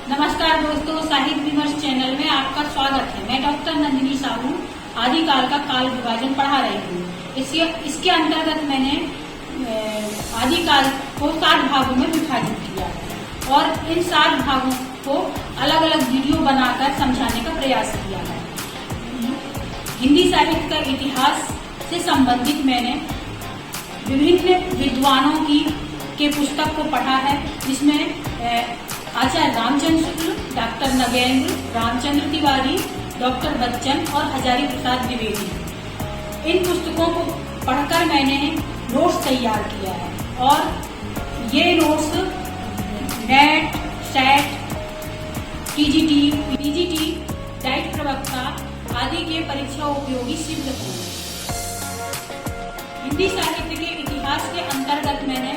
नमस्कार दोस्तों, साहित्य विमर्श चैनल में आपका स्वागत है। मैं डॉक्टर नंदिनी साहू आदिकाल का काल विभाजन पढ़ा रही हूँ। इसके अंतर्गत मैंने आदिकाल को 7 भागों में विभाजित किया है और इन 7 भागों को अलग अलग वीडियो बनाकर समझाने का प्रयास किया है। हिंदी साहित्य का इतिहास से संबंधित मैंने विभिन्न विद्वानों के पुस्तक को पढ़ा है, जिसमें आचार्य रामचंद्र शुक्ल, डॉक्टर नगेंद्र, रामचंद्र तिवारी, डॉक्टर बच्चन और हजारी प्रसाद द्विवेदी। इन पुस्तकों को पढ़कर मैंने नोट्स तैयार किया है और ये notes net, set, TGT, PGT, diet प्रवक्ता आदि के परीक्षा उपयोगी सिद्ध होंगे। हिंदी साहित्य के इतिहास के अंतर्गत मैंने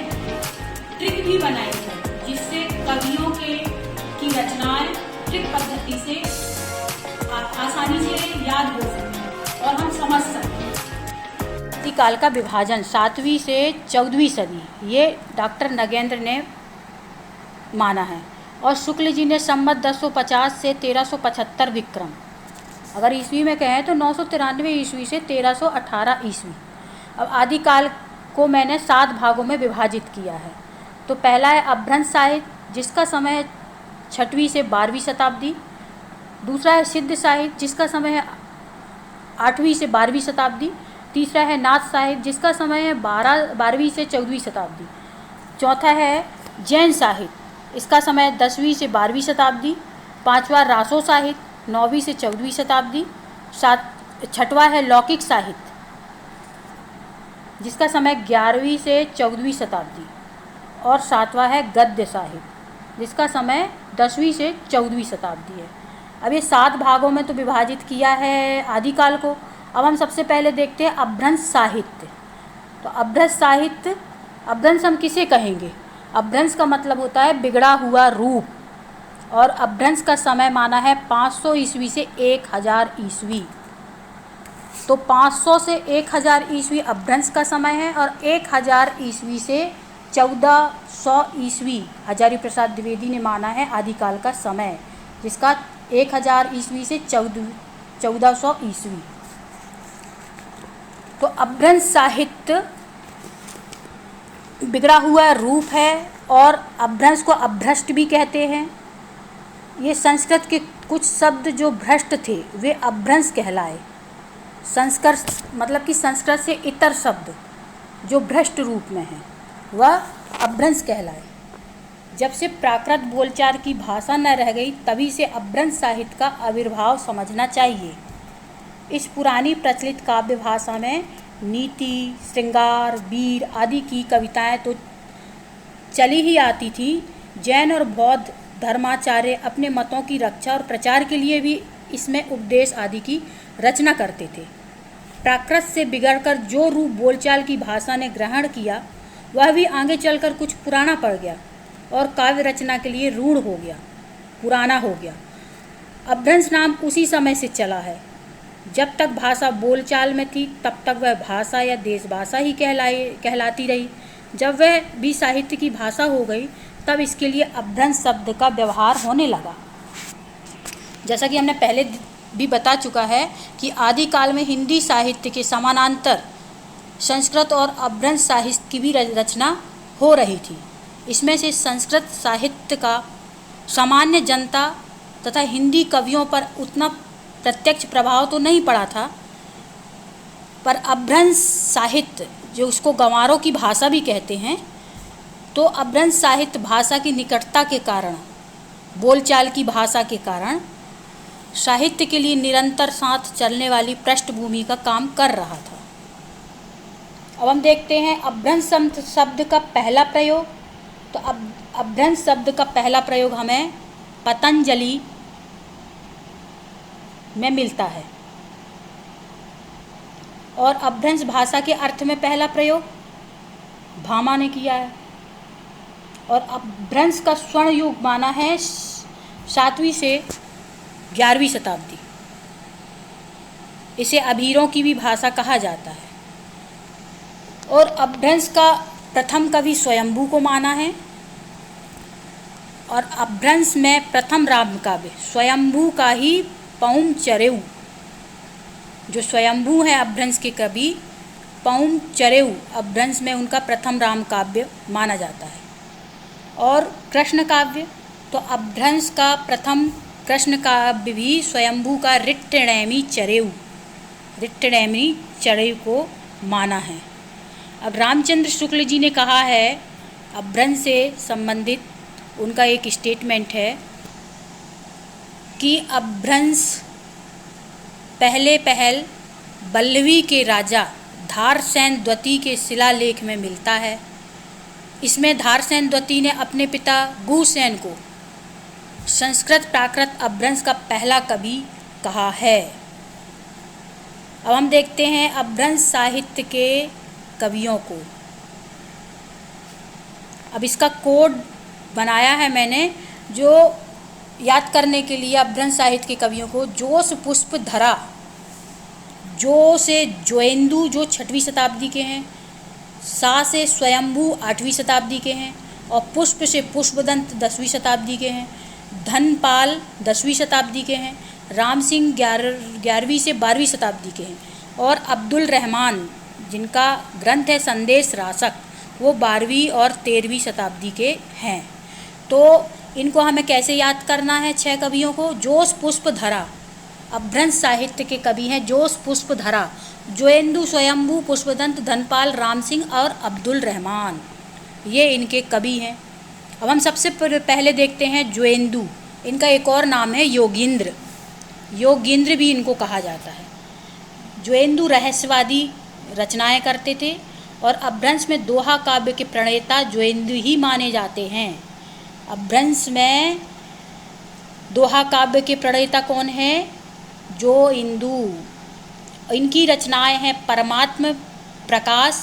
ट्रिक भी बनाई है, जिससे कवियों की रचनाएं ट्रिक पद्धति से आसानी से याद हो सके और हम समझ सकें। आदिकाल का विभाजन 7वीं से 14वीं सदी, ये डॉक्टर नगेंद्र ने माना है और शुक्ल जी ने संवत 1050 से 1375 विक्रम, अगर ईस्वी में कहें तो 993 ईस्वी से 1318 ईस्वी। अब आदिकाल को मैंने 7 भागों में विभाजित किया है। तो पहला है अपभ्रंश साहित्य, जिसका समय है 6वीं से 12वीं शताब्दी। दूसरा है सिद्ध साहित्य, जिसका समय है 8वीं से 12वीं शताब्दी। तीसरा है नाथ साहित्य, जिसका समय है 12वीं से 14वीं शताब्दी। चौथा है जैन साहित्य, इसका समय 10वीं से 12वीं शताब्दी। पांचवा रासो साहित्य, 9वीं से 14वीं शताब्दी। छठवां है लौकिक साहित्य, जिसका समय 11वीं से 14वीं शताब्दी। और 7वां है गद्य साहित्य, जिसका समय 10वीं से 14वीं शताब्दी है। अब ये 7 भागों में तो विभाजित किया है आदिकाल को। अब हम सबसे पहले देखते हैं अपभ्रंश साहित्य। तो अपभ्रंश साहित्य, अपभ्रंश हम किसे कहेंगे? अपभ्रंश का मतलब होता है बिगड़ा हुआ रूप, और अपभ्रंश का समय माना है 500 ईस्वी से 1000 ईस्वी। तो 500 से 1000 ईस्वी अपभ्रंश का समय है और 1000 ईस्वी से 1400 ईस्वी हजारी प्रसाद द्विवेदी ने माना है आदिकाल का समय, जिसका 1000 ईस्वी से 1400 ईस्वी। तो अपभ्रंश साहित्य बिगड़ा हुआ रूप है और अपभ्रंश को अपभ्रष्ट भी कहते हैं। ये संस्कृत के कुछ शब्द जो भ्रष्ट थे वे अपभ्रंश कहलाए। संस्कृत मतलब कि संस्कृत से इतर शब्द जो भ्रष्ट रूप में हैं वह अपभ्रंश कहलाए। जब से प्राकृत बोलचाल की भाषा न रह गई, तभी से अपभ्रंश साहित्य का आविर्भाव समझना चाहिए। इस पुरानी प्रचलित काव्य भाषा में नीति, श्रृंगार, वीर आदि की कविताएं तो चली ही आती थी। जैन और बौद्ध धर्माचार्य अपने मतों की रक्षा और प्रचार के लिए भी इसमें उपदेश आदि की रचना करते थे। प्राकृत से बिगड़कर जो रूप बोलचाल की भाषा ने ग्रहण किया, वह भी आगे चलकर कुछ पुराना पड़ गया और काव्य रचना के लिए रूढ़ हो गया, पुराना हो गया। अपभ्रंश नाम उसी समय से चला है। जब तक भाषा बोलचाल में थी, तब तक वह भाषा या देश भाषा ही कहलाती रही। जब वह भी साहित्य की भाषा हो गई, तब इसके लिए अपभ्रंश शब्द का व्यवहार होने लगा। जैसा कि हमने पहले भी बता चुका है कि आदिकाल में हिंदी साहित्य के समानांतर संस्कृत और अपभ्रंश साहित्य की भी रचना हो रही थी। इसमें से संस्कृत साहित्य का सामान्य जनता तथा हिंदी कवियों पर उतना प्रत्यक्ष प्रभाव तो नहीं पड़ा था, पर अपभ्रंश साहित्य, जो उसको गंवारों की भाषा भी कहते हैं, तो अपभ्रंश साहित्य भाषा की निकटता के कारण, बोलचाल की भाषा के कारण साहित्य के लिए निरंतर साथ चलने वाली पृष्ठभूमि का काम कर रहा था। अब हम देखते हैं अपभ्रंश शब्द का पहला प्रयोग। तो अपभ्रंश शब्द का पहला प्रयोग हमें पतंजलि में मिलता है, और अपभ्रंश भाषा के अर्थ में पहला प्रयोग भामा ने किया है। और अपभ्रंश का स्वर्ण युग माना है 7वीं से 11वीं शताब्दी। इसे अभीरों की भी भाषा कहा जाता है। और अपभ्रंश का प्रथम कवि स्वयंभू को माना है। और अपभ्रंश में प्रथम राम काव्य स्वयंभू का ही पौम चरेऊ, जो स्वयंभू हैं अपभ्रंश के कवि पौम चरेऊ अपभ्रंश में उनका प्रथम राम काव्य माना जाता है। और कृष्ण काव्य, तो अपभ्रंश का प्रथम कृष्ण काव्य भी स्वयंभू का रिट्टणैमी चरेऊ को माना है। अब रामचंद्र शुक्ल जी ने कहा है, अपभ्रंश से संबंधित उनका एक स्टेटमेंट है कि अपभ्रंश पहल बल्लवी के राजा धारसेन द्वितीय के शिलालेख में मिलता है। इसमें धारसेन द्वितीय ने अपने पिता गुसेन को संस्कृत प्राकृत अपभ्रंश का पहला कवि कहा है। अब हम देखते हैं अपभ्रंश साहित्य के कवियों को। अब इसका कोड बनाया है मैंने, जो याद करने के लिए अपभ्रंश साहित्य के कवियों को। जोश पुष्प धरा, जो से जोएंदु जो 6वीं शताब्दी के हैं, सा से स्वयंभू 8वीं शताब्दी के हैं, और पुष्प से पुष्पदंत 10वीं शताब्दी के हैं, धनपाल 10वीं शताब्दी के हैं, राम सिंह 11वीं से 12वीं शताब्दी के हैं, और अब्दुल रहमान जिनका ग्रंथ है संदेश रासक, वो 12वीं और 13वीं शताब्दी के हैं। तो इनको हमें कैसे याद करना है 6 कवियों को। जोश पुष्प धरा अपभ्रंश साहित्य के कवि हैं। जोश पुष्प धरा, जोएंदु, स्वयंभू, पुष्पदंत, धनपाल, राम सिंह और अब्दुल रहमान, ये इनके कवि हैं। अब हम सबसे पहले देखते हैं जोएंदु। इनका एक और नाम है योगींद्र, योगींद्र भी इनको कहा जाता है। जोएंदु रहस्यवादी रचनाएं करते थे और अपभ्रंश में दोहा काव्य के प्रणेता जोएंदु ही माने जाते हैं। अपभ्रंश में दोहा काव्य के प्रणेता कौन है? जोएंदु। इनकी रचनाएं हैं परमात्म प्रकाश,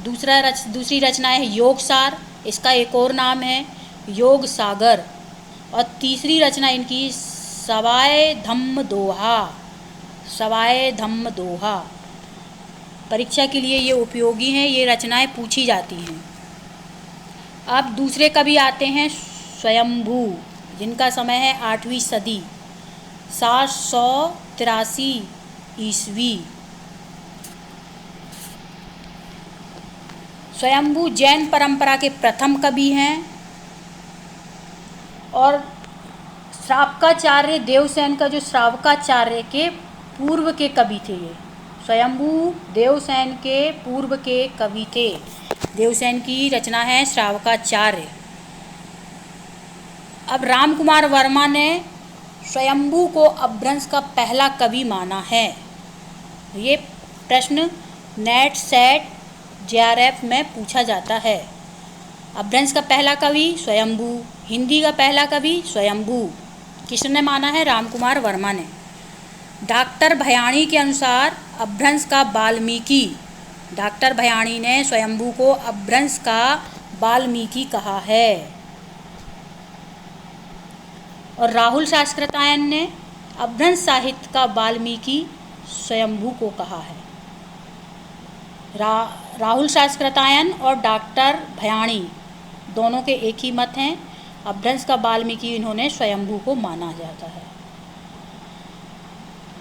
दूसरी रचना है योगसार, इसका एक और नाम है योग सागर, और तीसरी रचना इनकी सवाए धम्म दोहा। परीक्षा के लिए ये उपयोगी हैं, ये रचनाएं पूछी जाती हैं। अब दूसरे कवि आते हैं स्वयंभू, जिनका समय है 8वीं सदी 783 ईस्वी। स्वयंभू जैन परंपरा के प्रथम कवि हैं और श्रावकाचार्य देवसेन का जो श्रावकाचार्य के पूर्व के कवि थे। ये स्वयंभू देवसेन के पूर्व के कवि थे। देवसेन की रचना है श्रावकाचार्य। अब रामकुमार वर्मा ने स्वयंभू को अपभ्रंश का पहला कवि माना है। ये प्रश्न नेट सेट JRF में पूछा जाता है। अपभ्रंश का पहला कवि स्वयंभू, हिंदी का पहला कवि स्वयंभू। किसने माना है? रामकुमार वर्मा ने। डॉक्टर भयाणी के अनुसार अपभ्रंश का वाल्मीकि, डॉक्टर भयाणी ने स्वयंभू को अपभ्रंश का वाल्मीकि कहा है। और राहुल शास्त्रतायन ने अपभ्रंश साहित्य का वाल्मीकि स्वयंभू को कहा है। राहुल शास्त्रतायन और डॉक्टर भयाणी दोनों के एक ही मत हैं। अपभ्रंश का वाल्मीकि इन्होंने स्वयंभू को माना जाता है।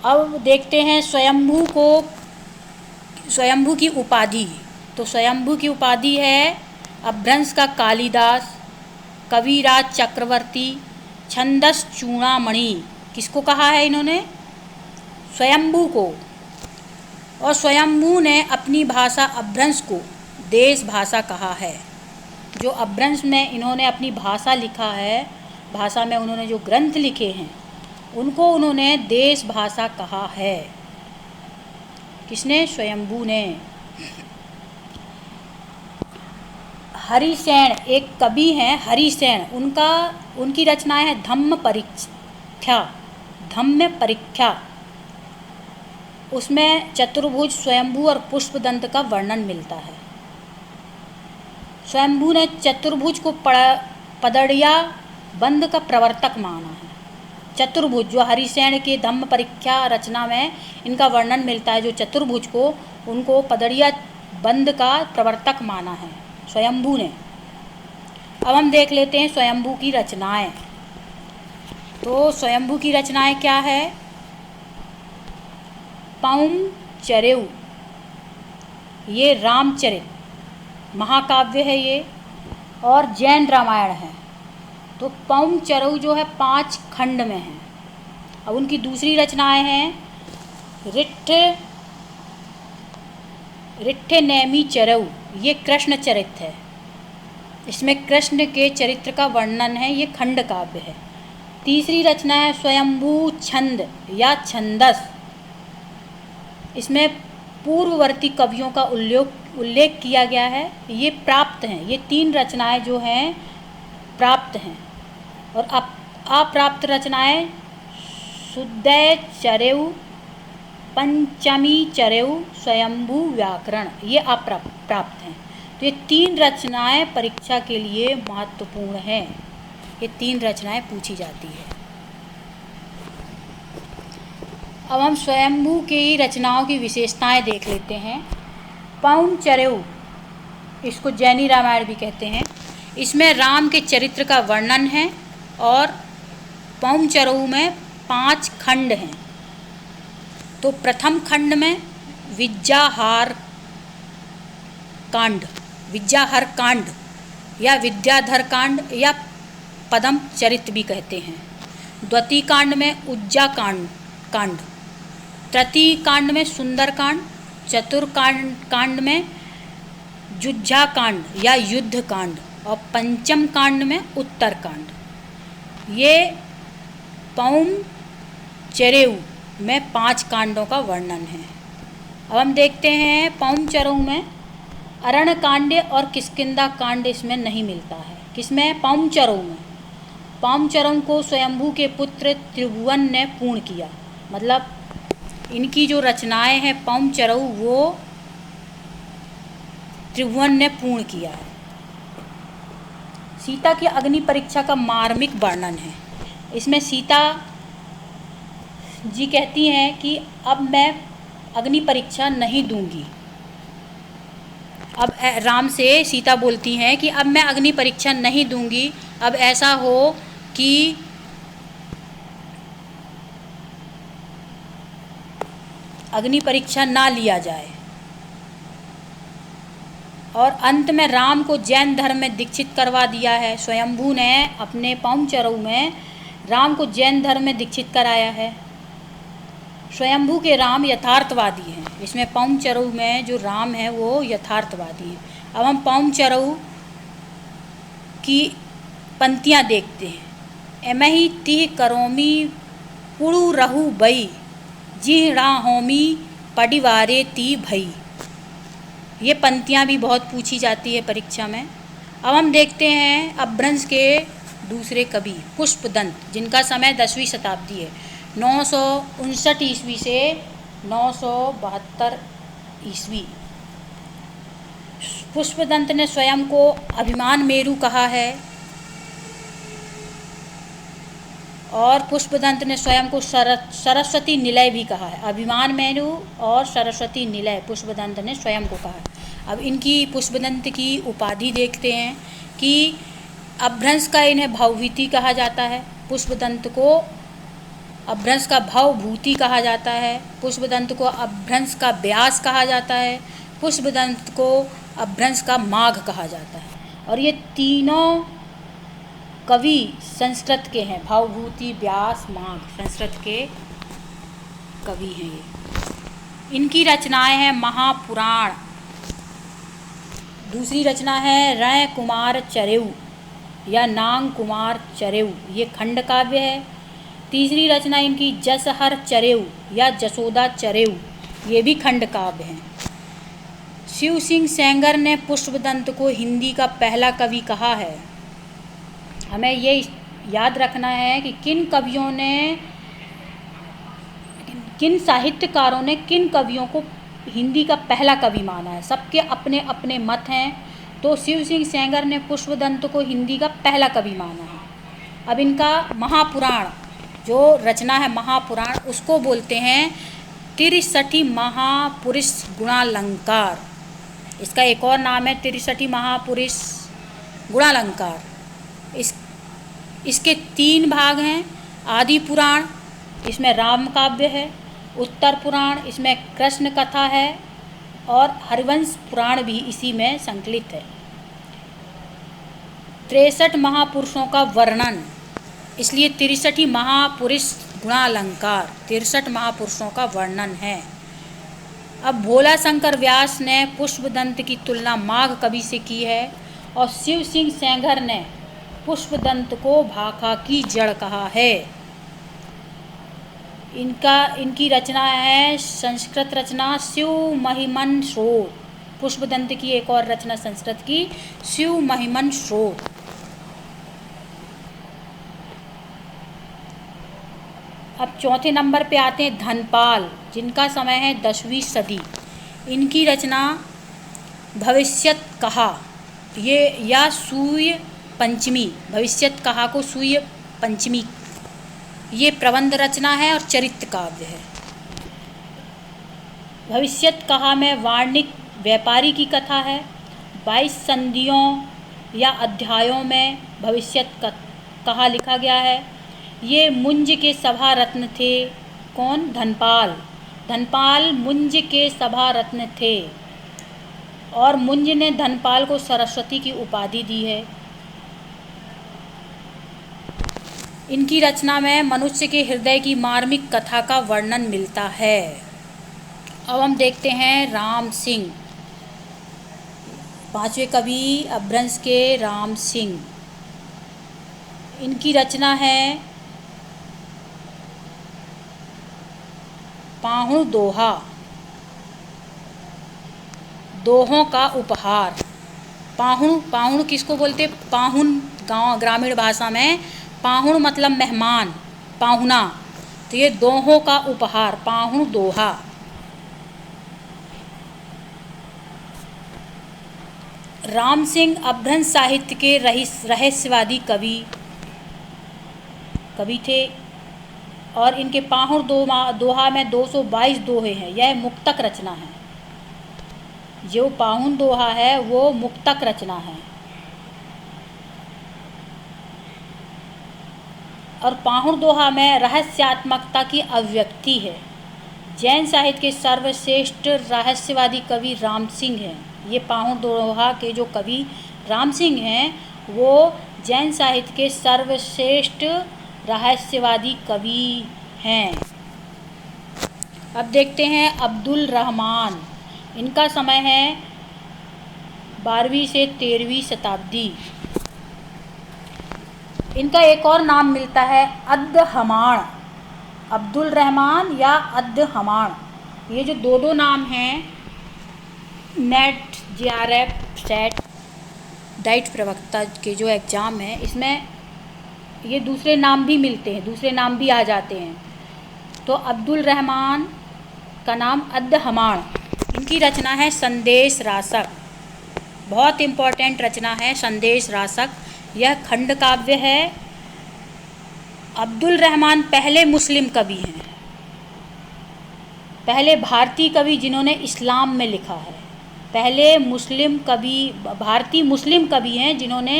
अब देखते हैं स्वयंभू की उपाधि। तो स्वयंभू की उपाधि है अपभ्रंश का कालिदास, कविराज चक्रवर्ती, छंदस चूड़ामणि। किसको कहा है इन्होंने? स्वयंभू को। और स्वयंभू ने अपनी भाषा अपभ्रंश को देश भाषा कहा है। जो अपभ्रंश में इन्होंने अपनी भाषा लिखा है, भाषा में उन्होंने जो ग्रंथ लिखे हैं, उनको उन्होंने देश भाषा कहा है। किसने? स्वयंभू ने। हरिसेन एक कवि हैं, हरिसेन। उनकी रचनाएं है धम्म परीक्षा। उसमें चतुर्भुज, स्वयंभू और पुष्पदंत का वर्णन मिलता है। स्वयंभू ने चतुर्भुज को पदड़िया बंद का प्रवर्तक माना है। चतुर्भुज जो हरिसेन के धम्म परीक्षा रचना में इनका वर्णन मिलता है, जो चतुर्भुज को, उनको पदड़िया बंद का प्रवर्तक माना है स्वयंभू ने। अब हम देख लेते हैं स्वयंभू की रचनाएं। तो स्वयंभू की रचनाएं क्या है? पौम चरेऊ, ये रामचरित महाकाव्य है ये, और जैन रामायण है। तो पौम चरेऊ जो है 5 खंड में है। अब उनकी दूसरी रचनाएं हैं रिट्ठे नेमी चरेऊ, ये कृष्ण चरित्र है। इसमें कृष्ण के चरित्र का वर्णन है, ये खंड काव्य है। तीसरी रचना है स्वयंभू छंद या छंदस, इसमें पूर्ववर्ती कवियों का उल्लेख किया गया है। ये प्राप्त हैं, ये 3 रचनाएं जो हैं प्राप्त हैं। और अप्राप्त रचनाएं शुद्धय चरेऊ, पंचमी चरेऊ, स्वयंभू व्याकरण, ये अप्राप्त हैं। तो ये 3 रचनाएं परीक्षा के लिए महत्वपूर्ण हैं। ये 3 रचनाएं पूछी जाती है। अब हम स्वयंभू की रचनाओं की विशेषताएं देख लेते हैं। पौम चरेऊ, इसको जैनी रामायण भी कहते हैं, इसमें राम के चरित्र का वर्णन है। और पौम चरेऊ में 5 खंड हैं। तो प्रथम खंड में विद्याहर कांड या विद्याधर कांड या पदम चरित्र भी कहते हैं। द्वितीय कांड में उज्जा कांड, तृतीय कांड में सुंदर कांड, कांड में जुज्झा कांड या युद्ध कांड, और पंचम कांड में उत्तर कांड। ये पौम चरेऊ में 5 कांडों का वर्णन है। अब हम देखते हैं पौम चरेऊ में अरण्य कांड और किष्किंधा कांड इसमें नहीं मिलता है। किसमें? पौम चरेऊ में। पौम चरेऊ को स्वयंभू के पुत्र त्रिभुवन ने पूर्ण किया। मतलब इनकी जो रचनाएं हैं पौम चरेऊ, वो त्रिभुवन ने पूर्ण किया है। सीता की अग्नि परीक्षा का मार्मिक वर्णन है। इसमें सीता जी कहती हैं कि अब मैं अग्नि परीक्षा नहीं दूंगी। अब राम से सीता बोलती हैं कि अब मैं अग्नि परीक्षा नहीं दूंगी, अब ऐसा हो कि अग्नि परीक्षा ना लिया जाए। और अंत में राम को जैन धर्म में दीक्षित करवा दिया है। स्वयंभू ने अपने पौम चरेऊ में राम को जैन धर्म में दीक्षित कराया है। स्वयंभू के राम यथार्थवादी हैं। इसमें पौम चरेऊ में जो राम है वो यथार्थवादी हैं। अब हम पौम चरेऊ की पंक्तियाँ देखते हैं। एमही तिह करोमी पुरु रहु बई, जिह राहोमी पडिवारे ती भई। ये पंक्तियाँ भी बहुत पूछी जाती है परीक्षा में। अब हम देखते हैं अपभ्रंश के दूसरे कवि पुष्पदंत, जिनका समय 10वीं शताब्दी है, 959 ईस्वी से 972 ईस्वी। पुष्पदंत ने स्वयं को अभिमान मेरु कहा है, और पुष्पदंत ने स्वयं को सरस्वती निलय भी कहा है। अभिमान मेरु और सरस्वती निलय पुष्पदंत ने स्वयं को कहा है। अब इनकी पुष्पदंत की उपाधि देखते हैं कि अपभ्रंश का इन्हें भावभूति कहा जाता है। पुष्पदंत को अपभ्रंश का भावभूति कहा जाता है। पुष्पदंत को अपभ्रंश का व्यास कहा जाता है। पुष्पदंत को अपभ्रंश का माघ कहा जाता है। और ये तीनों कवि संस्कृत के हैं। भावभूति, व्यास, माघ संस्कृत के कवि हैं ये। इनकी रचनाएं हैं महापुराण। दूसरी रचना है रण कुमार चरेऊ या नांग कुमार चरेऊ, ये खंड काव्य है। तीसरी रचना इनकी जसहर चरेऊ या जसोदा चरेऊ, ये भी खंड काव्य है। शिव सिंह सेंगर ने पुष्पदंत को हिंदी का पहला कवि कहा है। हमें ये याद रखना है कि किन साहित्यकारों ने किन कवियों को हिंदी का पहला कवि माना है। सबके अपने अपने मत हैं। तो शिव सिंह सेंगर ने पुष्पदंत को हिंदी का पहला कवि माना है। अब इनका महापुराण जो रचना है महापुराण, उसको बोलते हैं 63 महापुरुष गुणालंकार। इसका एक और नाम है 63 महापुरुष गुणालंकार। इस इसके 3 भाग हैं। आदि पुराण, इसमें राम काव्य है। उत्तर पुराण, इसमें कृष्ण कथा है। और हरिवंश पुराण भी इसी में संकलित है। 63 महापुरुषों का वर्णन, इसलिए 63 महापुरुष गुणालंकार, 63 महापुरुषों का वर्णन है। अब भोला शंकर व्यास ने पुष्पदंत की तुलना माघ कवि से की है और शिव सिंह सेंगर ने पुष्पदंत को भाखा की जड़ कहा है। इनकी रचना है संस्कृत रचना शिव महिमन स्रोत। पुष्पदंत की एक और रचना संस्कृत की शिव महिमन स्रोत। अब चौथे नंबर पे आते हैं धनपाल, जिनका समय है 10वीं सदी। इनकी रचना भविष्यत कहा ये या सूर्य पंचमी, भविष्यत कहा को सूर्य पंचमी, ये प्रबंध रचना है और चरित्र काव्य है। भविष्यत कहा में वार्णिक व्यापारी की कथा है। 22 संधियों या अध्यायों में भविष्यत कहा लिखा गया है। ये मुंज के सभा रत्न थे। कौन? धनपाल। धनपाल मुंज के सभा रत्न थे और मुंज ने धनपाल को सरस्वती की उपाधि दी है। इनकी रचना में मनुष्य के हृदय की मार्मिक कथा का वर्णन मिलता है। अब हम देखते हैं राम सिंह, 5वें कवि अपभ्रंश के राम सिंह। इनकी रचना है पाहुण दोहा, दोहों का उपहार। पाहुण किसको बोलते? पाहुन, गाँव ग्रामीण भाषा में पाहुण मतलब मेहमान, पाहुना। तो ये दोहों का उपहार, पाहुण दोहा। राम सिंह अपभ्रंश साहित्य के रहस्यवादी कवि थे और इनके पाहुण दोहा में 222 दोहे हैं। यह मुक्तक रचना है। जो पाहुण दोहा है वो मुक्तक रचना है और पाहुण दोहा में रहस्यात्मकता की अभिव्यक्ति है। जैन साहित्य के सर्वश्रेष्ठ रहस्यवादी कवि राम सिंह हैं। ये पाहुण दोहा के जो कवि राम सिंह हैं वो जैन साहित्य के सर्वश्रेष्ठ रहस्यवादी कवि हैं। अब देखते हैं अब्दुल रहमान। इनका समय है 12वीं से 13वीं शताब्दी। इनका एक और नाम मिलता है अद्दहमाण, अब्दुल रहमान या अद्दहमाण। ये जो दो नाम हैं, नेट, JRF, सेट, डाइट प्रवक्ता के जो एग्ज़ाम है इसमें ये दूसरे नाम भी मिलते हैं, दूसरे नाम भी आ जाते हैं। तो अब्दुल रहमान का नाम अद्दहमाण। इनकी रचना है संदेश रासक, बहुत इम्पोर्टेंट रचना है संदेश रासक। यह खंड काव्य है। अब्दुल रहमान पहले मुस्लिम कवि हैं, पहले भारतीय कवि जिन्होंने इस्लाम में लिखा है। पहले मुस्लिम कवि, भारतीय मुस्लिम कवि हैं जिन्होंने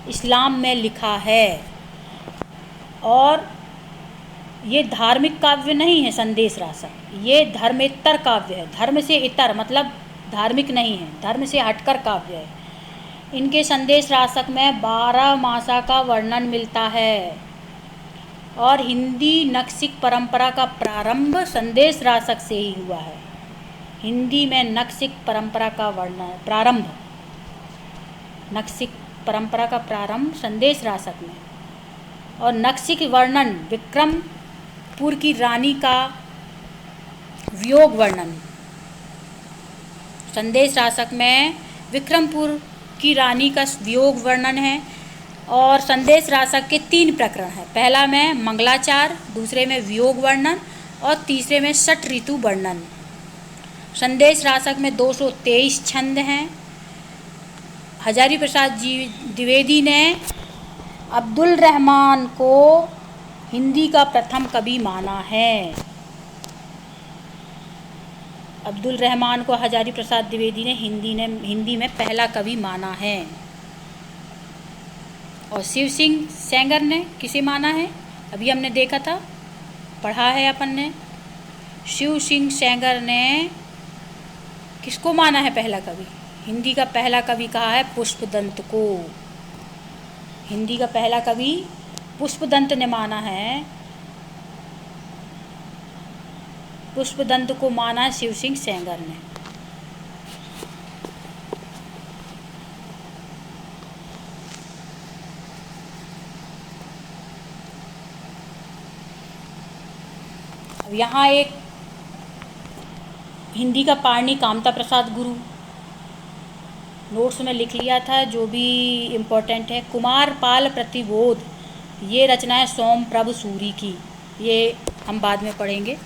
इस्लाम में लिखा है। और ये धार्मिक काव्य नहीं है संदेश रासक, ये धर्मेतर काव्य है। धर्म से इतर मतलब धार्मिक नहीं है, धर्म से हटकर काव्य है। इनके संदेश रासक में 12 मासा का वर्णन मिलता है और हिंदी नक्सिक परंपरा का प्रारंभ संदेश रासक से ही हुआ है। हिंदी में नक्सिक परंपरा का प्रारंभ, नक्सिक परंपरा का प्रारंभ संदेश रासक में। और नक्सिक वर्णन विक्रमपुर की रानी का वियोग वर्णन, संदेश रासक में विक्रमपुर की रानी का वियोग वर्णन है। और संदेश रासक के 3 प्रकरण हैं। पहला में मंगलाचार, दूसरे में वियोग वर्णन और तीसरे में षट ऋतु वर्णन। संदेश रासक में 223 छंद हैं। हजारी प्रसाद जी द्विवेदी ने अब्दुल रहमान को हिंदी का प्रथम कवि माना है। अब्दुल रहमान को हजारी प्रसाद द्विवेदी ने हिंदी में पहला कवि माना है। और शिव सिंह सेंगर ने किसे माना है? अभी हमने देखा था, पढ़ा है अपन ने। शिव सिंह सेंगर ने किसको माना है पहला कवि? हिंदी का पहला कवि कहा है पुष्पदंत को। हिंदी का पहला कवि पुष्पदंत ने माना है। पुष्पदंत को माना है शिव सिंह सेंगर ने। अब यहाँ एक हिंदी का पारणी कामता प्रसाद गुरु, नोट्स में लिख लिया था, जो भी इम्पोर्टेंट है। कुमार पाल प्रतिबोध, ये रचना है सोम प्रभु सूरी की, ये हम बाद में पढ़ेंगे।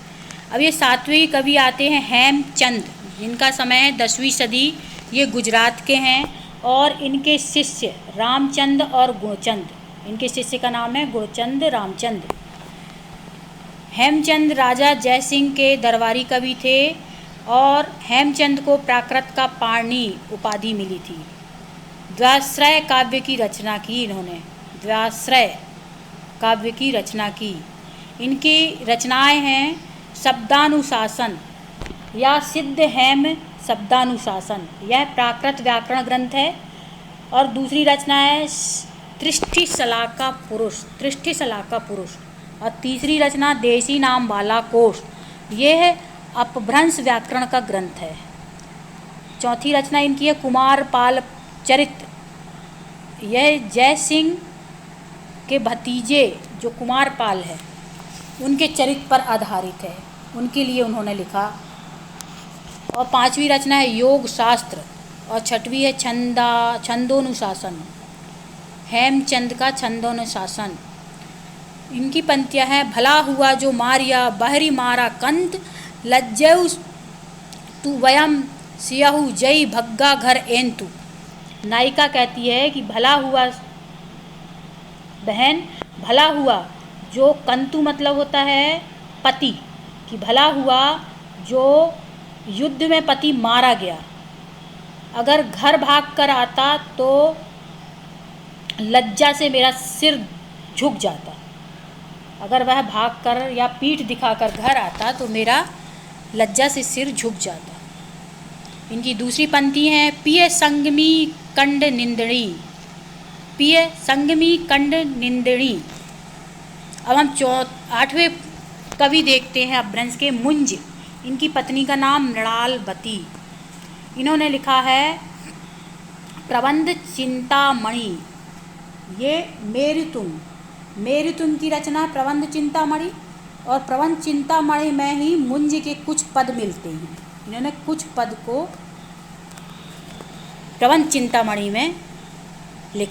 अब ये 7वें कवि आते हैं हेमचंद, जिनका समय है 10वीं सदी। ये गुजरात के हैं और इनके शिष्य रामचंद और गुणचंद, इनके शिष्य का नाम है गुणचंद रामचंद। हेमचंद राजा जयसिंह के दरबारी कवि थे और हेमचंद को प्राकृत का पारणी उपाधि मिली थी। द्व्याश्रय काव्य की रचना की इन्होंने, द्व्याश्रय काव्य की रचना की। इनकी रचनाएं हैं शब्दानुशासन या सिद्ध हेम शब्दानुशासन, यह प्राकृत व्याकरण ग्रंथ है। और दूसरी रचना है त्रिष्ठिशलाका पुरुष, त्रिष्ठिशलाका पुरुष। और तीसरी रचना देशी नाम वाला कोश, यह अपभ्रंश व्याकरण का ग्रंथ है। चौथी रचना इनकी है कुमार पाल चरित्र, यह जय सिंह के भतीजे जो कुमार पाल है उनके चरित्र पर आधारित है, उनके लिए उन्होंने लिखा। और पांचवी रचना है योग शास्त्र और छठवीं है छंदोनुशासन, हेमचंद का छंदोनुशासन। इनकी पंक्तियां हैं भला हुआ जो मारिया बहरी मारा कंत, लज्जऊ तू वयम सियाहू जय भग्गा घर एंतु। नायिका कहती है कि भला हुआ बहन, भला हुआ जो कंतु मतलब होता है पति, कि भला हुआ जो युद्ध में पति मारा गया, अगर घर भाग कर आता तो लज्जा से मेरा सिर झुक जाता। अगर वह भागकर या पीठ दिखाकर घर आता तो मेरा लज्जा से सिर झुक जाता। इनकी दूसरी पंक्ति है पिय संगमी कंड निंदणी, पिय संगमी कंड निंदणी। अब हम 8वें कवि देखते हैं अपभ्रंश के, मुंज। इनकी पत्नी का नाम मृणालवती। इन्होंने लिखा है प्रबंध चिंतामणि, ये मेरी तुम की रचना प्रबंध चिंतामणि। और प्रबंध चिंतामणि में ही मुंज के कुछ पद मिलते हैं। इन्होंने कुछ पद को प्रबंध चिंतामणि में लिखा।